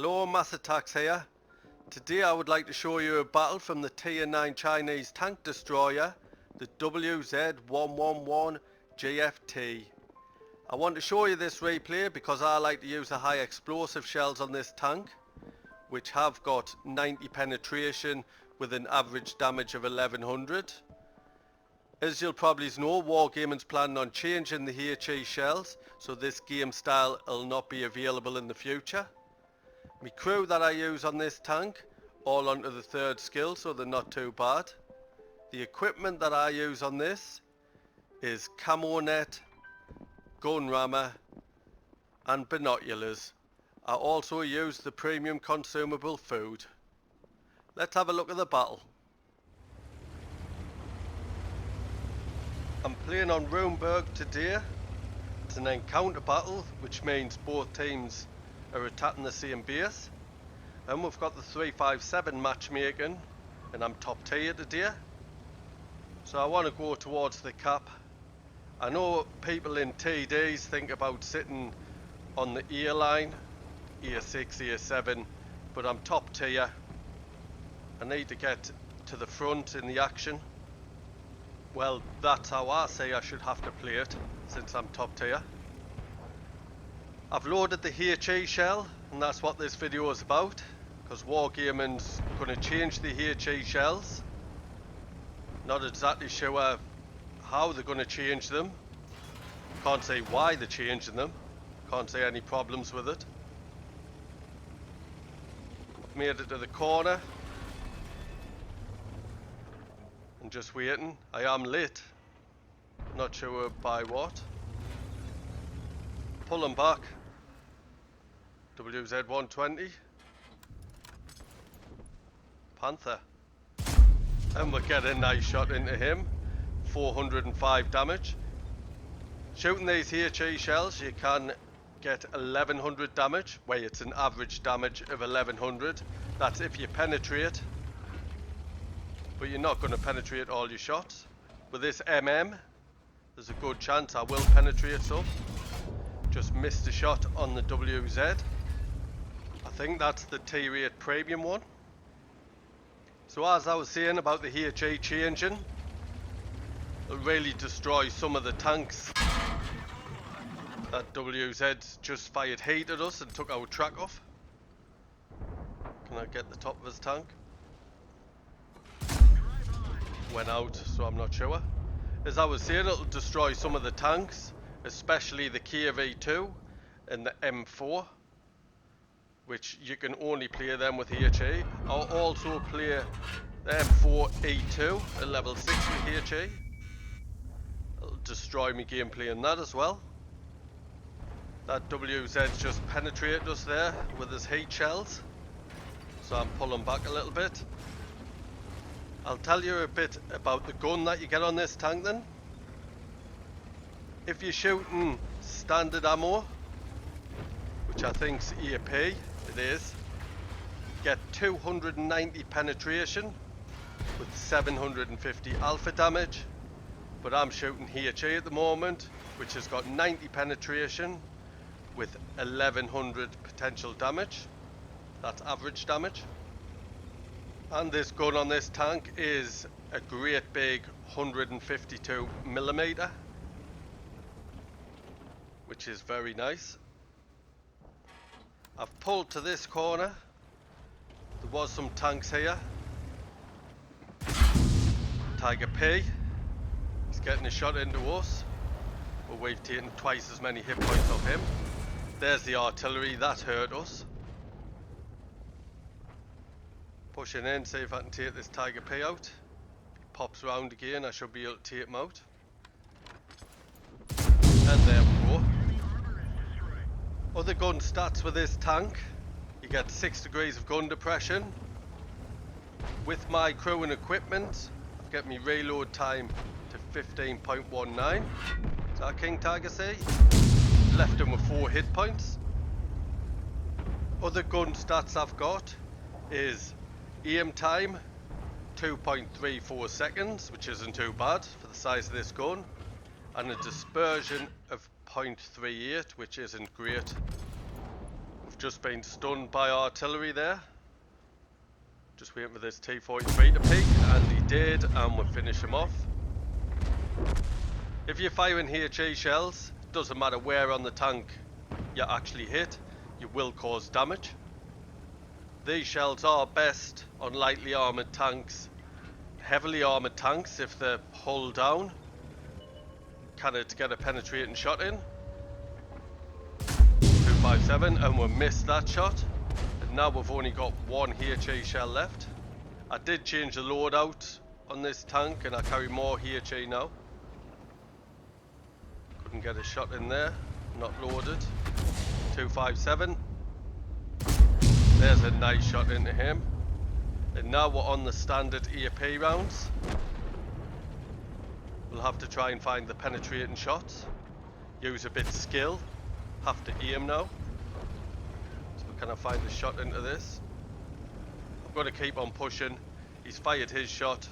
Hello, Mass Attacks here. Today I would like to show you a battle from the Tier 9 Chinese tank destroyer, the WZ-111 GFT. I want to show you this replay because I like to use the high explosive shells on this tank, which have got 90 penetration with an average damage of 1100. As you'll probably know, Wargaming's planning on changing the HE shells, so this game style will not be available in the future. My crew that I use on this tank, all onto the 3rd skill, so they're not too bad. The equipment that I use on this is camo net, gun rammer and binoculars. I also use the premium consumable food. Let's have a look at the battle. I'm playing on Runeberg today. It's an encounter battle, which means both teams are attacking the same base. And we've got the 357 matchmaking, and I'm top tier today. So I want to go towards the cap. I know people in TDs think about sitting on the ear line, ear 6, ear 7, but I'm top tier. I need to get to the front in the action. Well, that's how I say I should have to play it, since I'm top tier. I've loaded the HE shell, and that's what this video is about, because Wargaming's going to change the HE shells. Not exactly sure how they're going to change them. Can't say why they're changing them. Can't say any problems with it. I've made it to the corner. I'm just waiting. I am late. Not sure by what. Pulling back. WZ-120. Panther. And we're getting a nice shot into him. 405 damage. Shooting these HE shells, you can get 1100 damage, where it's an average damage of 1100. That's if you penetrate. But you're not going to penetrate all your shots. With this MM, there's a good chance I will penetrate some. Just missed a shot on the WZ. I think that's the T-Rate premium one. So as I was saying about the HE changing, it'll really destroy some of the tanks. That WZ just fired heat at us and took our track off. Can I get the top of his tank? Went out, so I'm not sure. As I was saying, it'll destroy some of the tanks, especially the KV2 and the M4, which you can only play them with HE. I'll also play the M4E2 at level 6 with HE. It'll destroy me gameplay in that as well. That WZ just penetrated us there with his heat shells, so I'm pulling back a little bit. I'll tell you a bit about the gun that you get on this tank then. If you're shooting standard ammo, which I think's EAP, it is, get 290 penetration with 750 alpha damage. But I'm shooting HE at the moment, which has got 90 penetration with 1100 potential damage. That's average damage. And this gun on this tank is a great big 152mm, which is very nice. I've pulled to this corner. There was some tanks here. Tiger P, he's getting a shot into us, but we've taken twice as many hit points off him. There's the artillery, that hurt us. Pushing in, see if I can take this Tiger P out. If he pops round again, I should be able to take him out. And there we go. Other gun stats with this tank. You get 6 degrees of gun depression. With my crew and equipment, I've got my reload time to 15.19. Is that King Tiger C? Left him with 4 hit points. Other gun stats I've got is aim time 2.34 seconds, which isn't too bad for the size of this gun, and a dispersion of 0.38, which isn't great. We've just been stunned by artillery there. Just waiting for this T-43 to peak, and he did, and we'll finish him off. If you're firing HE shells, it doesn't matter where on the tank you actually hit, you will cause damage. These shells are best on lightly armoured tanks. Heavily armoured tanks, if they're hull down, can it get a penetrating shot in? 257, and we missed that shot. And now we've only got one HE shell left. I did change the loadout on this tank, and I carry more HE now. Couldn't get a shot in there, not loaded. 257. There's a nice shot into him. And now we're on the standard AP rounds. We'll have to try and find the penetrating shots. Use a bit of skill. Have to aim now. So can I find a shot into this? I've got to keep on pushing. He's fired his shot.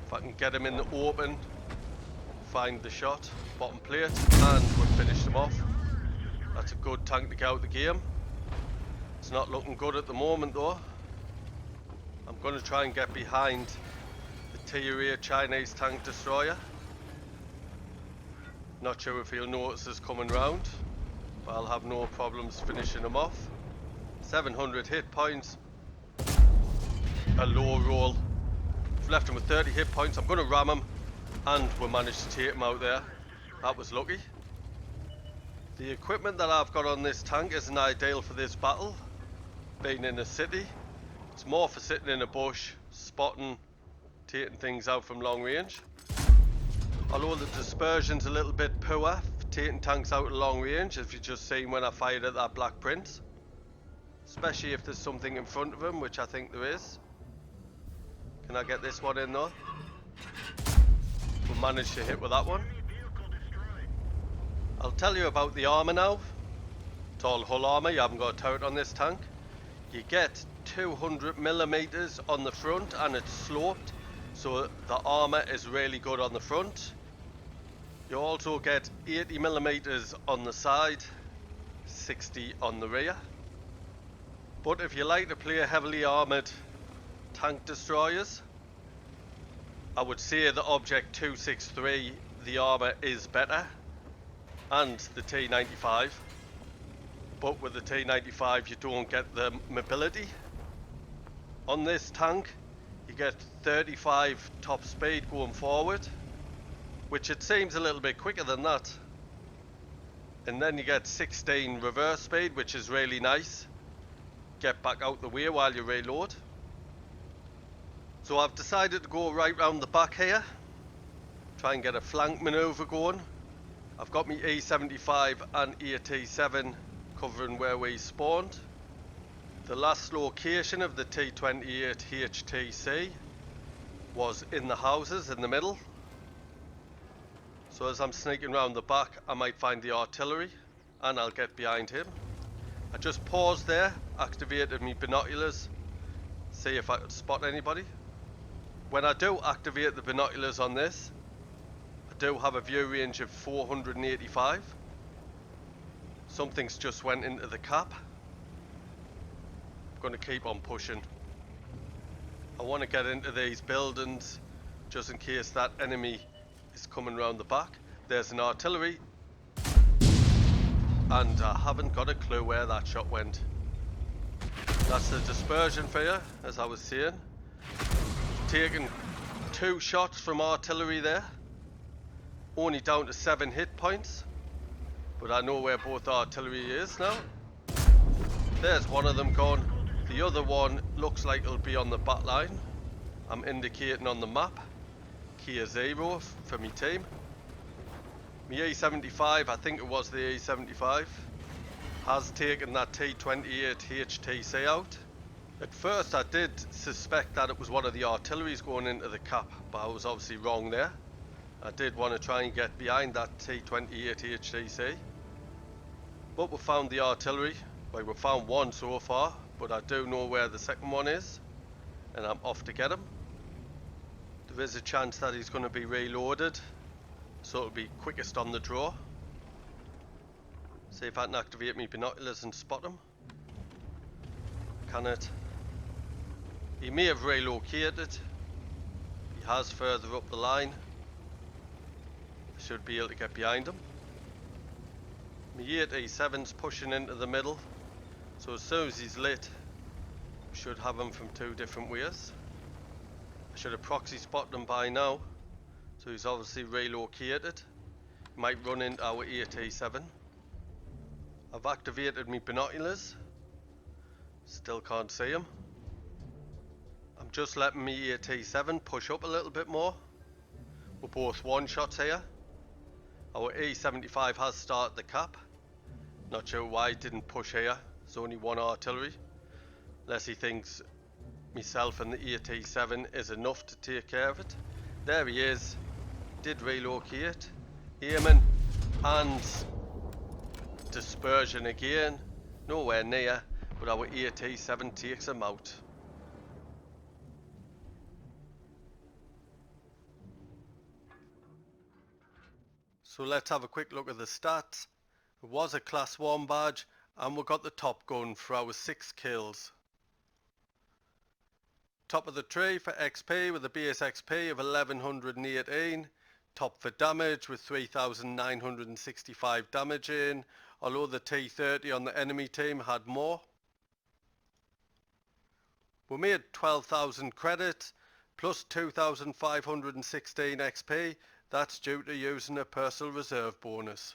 If I can get him in the open, find the shot, bottom plate, and we've finished him off. That's a good tank to get out the game. It's not looking good at the moment though. I'm going to try and get behind the Tier 8 Chinese tank destroyer. Not sure if he'll notice us coming round, but I'll have no problems finishing him off. 700 hit points. A low roll. We've left him with 30 hit points. I'm going to ram him, and we managed to take him out there. That was lucky. The equipment that I've got on this tank isn't ideal for this battle. Being in a city, it's more for sitting in a bush, spotting, taking things out from long range. Although the dispersion's a little bit poor for taking tanks out at long range, if you've just seen when I fired at that Black Prince. Especially if there's something in front of him, which I think there is. Can I get this one in though? We managed to hit with that one. I'll tell you about the armour now. It's all hull armour, you haven't got a turret on this tank. You get 200 millimeters on the front, and it's sloped, so the armour is really good on the front. You also get 80 millimeters on the side, 60 on the rear. But if you like to play heavily armoured tank destroyers, I would say the Object 263, the armour is better, and the T95. But with the T95 you don't get the mobility. On this tank you get 35 top speed going forward, which it seems a little bit quicker than that. And then you get 16 reverse speed, which is really nice. Get back out the way while you reload. So I've decided to go right round the back here. Try and get a flank manoeuvre going. I've got my E75 and AT7 covering where we spawned. The last location of the T28 HTC was in the houses in the middle. So as I'm sneaking around the back, I might find the artillery and I'll get behind him. I just paused there, activated my binoculars, see if I could spot anybody. When I do activate the binoculars on this, I do have a view range of 485. Something's just went into the cap. I'm going to keep on pushing. I want to get into these buildings just in case that enemy is coming round the back. There's an artillery, and I haven't got a clue where that shot went. That's the dispersion for you, as I was saying. Taking 2 shots from artillery there. Only down to 7 hit points. But I know where both artillery is now. There's one of them gone. The other one looks like it'll be on the back line. I'm indicating on the map. Kia 0 for my team. My E75, I think it was the E75, has taken that T28 HTC out. At first I did suspect that it was one of the artilleries going into the cap, but I was obviously wrong there. I did want to try and get behind that T28 HTC. But we found the artillery. Well, we found one so far, but I do know where the second one is, and I'm off to get him. There is a chance that he's going to be reloaded, so it'll be quickest on the draw. See if I can activate my binoculars and spot him. Can it? He may have relocated. He has further up the line. I should be able to get behind him. My 87's pushing into the middle, so as soon as he's lit, we should have him from two different ways. I should have proxy spotted him by now, so he's obviously relocated. He might run into our 87. I've activated my binoculars. Still can't see him. I'm just letting my 87 push up a little bit more. We're both one shots here. Our E75 has started the cap. Not sure why he didn't push here. There's only one artillery. Unless he thinks myself and the 87 is enough to take care of it. There he is. Did relocate. Aiming and dispersion again. Nowhere near, but our 87 takes him out. So let's have a quick look at the stats. It was a class 1 badge and we got the top gun for our 6 kills. Top of the tree for XP with a base XP of 1118. Top for damage with 3965 damage in, although the T30 on the enemy team had more. We made 12,000 credits plus 2,516 XP. That's due to using a personal reserve bonus.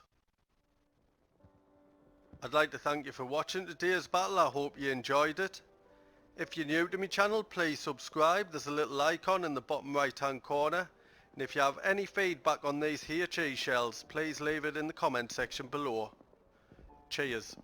I'd like to thank you for watching today's battle. I hope you enjoyed it. If you're new to my channel, please subscribe. There's a little icon in the bottom right hand corner. And if you have any feedback on these HE shells, please leave it in the comment section below. Cheers.